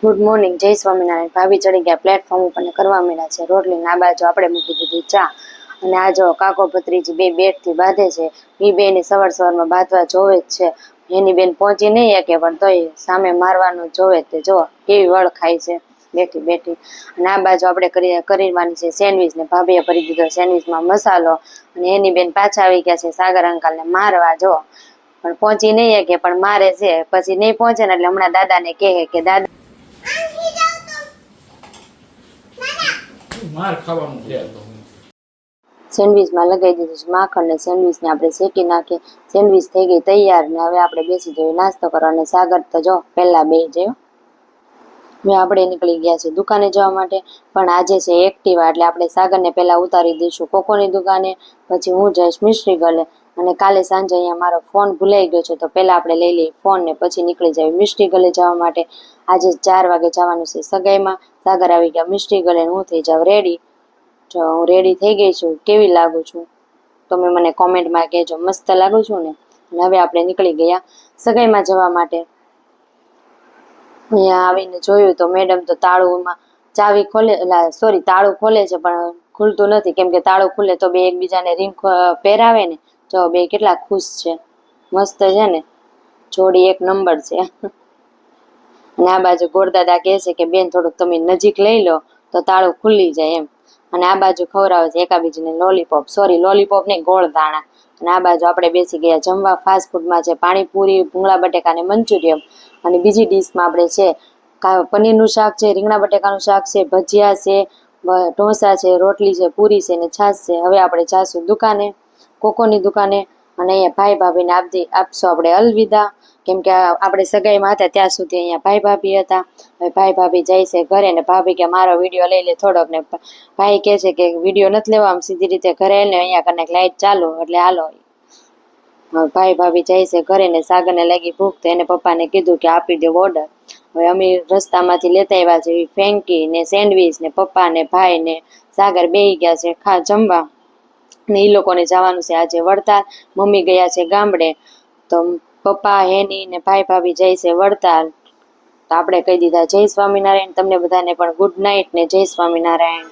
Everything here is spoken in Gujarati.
ગુડ મોર્નિંગ, જય સ્વામિનારાયણ। ભાભી ચડી ગયા પ્લેટફોર્મ ઉપર ને કરવા માંડ્યા છે રોટલી। આ બાજુ આપણે મૂકી દીધી ચા અને આ જો કાકો ભત્રીજી બે બેટથી બાંધે છે। એ બેને સવારમાં બાંધવા જોવે જ છે। એની બેન પહોંચી નહીં શકે પણ તોય સામે મારવાનું જોવે તે જો કેવી વળ ખાય છે બેઠી બેઠી। અને આ બાજુ આપણે કરવાની છે સેન્ડવીચ ને ભાભીએ ભરી દીધો સેન્ડવીચમાં મસાલો અને એની બેન પાછા આવી ગયા છે સાગર અંકલને મારવા જો પણ પહોંચી નહીં શકે પણ મારે છે। પછી નહીં પહોંચે ને એટલે હમણાં દાદાને કહે કે દાદા સેન્ડવીચમાં લગાવી દીધું છે માખણ ને સેન્ડવીચને આપણે શેકી નાખીએ। સેન્ડવીચ થઈ ગઈ તૈયાર ને હવે આપણે બેસી જઈએ નાસ્તો કરવા। અને સાગર તો જો પહેલા બે જયો હવે આપણે નીકળી ગયા છે દુકાને જવા માટે। પણ આજે છે એક્ટિવા એટલે આપણે સાગરને પહેલા ઉતારી દઈશું કોકોની દુકાને, પછી હું જઈશ મિસ્ટ્રી ગલે। અને કાલે સાંજે અહીંયા મારો ફોન ભૂલાઈ ગયો છે તો પહેલા આપણે લઈ લઈએ ફોન ને પછી નીકળી જાય મિસ્ટ્રી ગલે જવા માટે। આજે 4 વાગે જવાનું છે સગાઈમાં। સાગર આવી ગયા મિસ્ટ્રી ગલે હું થઈ જાવ રેડી। જો હું રેડી થઈ ગઈ છું, કેવી લાગુ છું તમે મને કોમેન્ટમાં કહેજો, મસ્ત લાગુ છું ને। અને હવે આપણે નીકળી ગયા સગાઈમાં જવા માટે। અહીંયા આવીને જોયું તો મેડમ તો તાળુંમાં ચાવી ખોલે તાળું ખોલે છે પણ ખુલતું નથી, કેમ કે તાળું ખુલે તો બે એકબીજાને રિંગ પહેરાવે ને। જો બે કેટલા ખુશ છે, મસ્ત છે ને, જોડી એક નંબર છે। અને આ બાજુ ગોરદાદા કહે છે કે બેન થોડુંક તમે નજીક લઈ લો તો તાળું ખુલી જાય એમ। અને આ બાજુ ખવડાવે છે એકાબીજીને લોલીપોપ, લોલીપોપ નહીં ગોળ દાણા। અને આ બાજુ આપણે બેસી ગયા જમવા। ફાસ્ટ ફૂડમાં છે પાણીપુરી, ભૂંગળા બટેકા ને મંચુરિયમ। અને બીજી ડીશમાં આપણે છે પનીરનું શાક છે, રીંગણા બટેકાનું શાક છે, ભજીયા છે, ઢોસા છે, રોટલી છે, પૂરી છે ને છાશ છે। હવે આપણે જાશું દુકાને, કોકોની દુકાને। અને અહીંયા ભાઈ ભાભીને આપશું આપણે અલવિદા, કેમ કે આપણે સગાઈમાં હતા ત્યાં સુધી અહીંયા ભાઈ ભાભી હતા। હવે ભાઈ ભાભી જાય છે ઘરે ને ભાભી કે મારો વિડીયો લઈ લે થોડોક ને ભાઈ કહે છે કે વિડીયો નથી લેવા, આમ સીધી રીતે ઘરે ને અહીંયા કને લાઈટ ચાલુ એટલે હાલો। ભાઈ ભાભી જાય છે ઘરે ને સાગરને લાગી ભૂખ તો એને પપ્પાને કીધું કે આપી દો ઓર્ડર। હવે અમે રસ્તામાંથી લેતા આવ્યા છે ફેંકી ને સેન્ડવીચ ને પપ્પા ને ભાઈ ને સાગર બેહી ગયા છે જમવા। ને એ લોકોને જવાનું છે આજે વડતાલ, મમ્મી ગયા છે ગામડે તો પપ્પા હેની ને ભાઈ ભાભી જાય છે વડતાલ। તો આપણે કહી દીધા જય સ્વામિનારાયણ। તમને બધાને પણ ગુડ નાઇટ ને જય સ્વામિનારાયણ।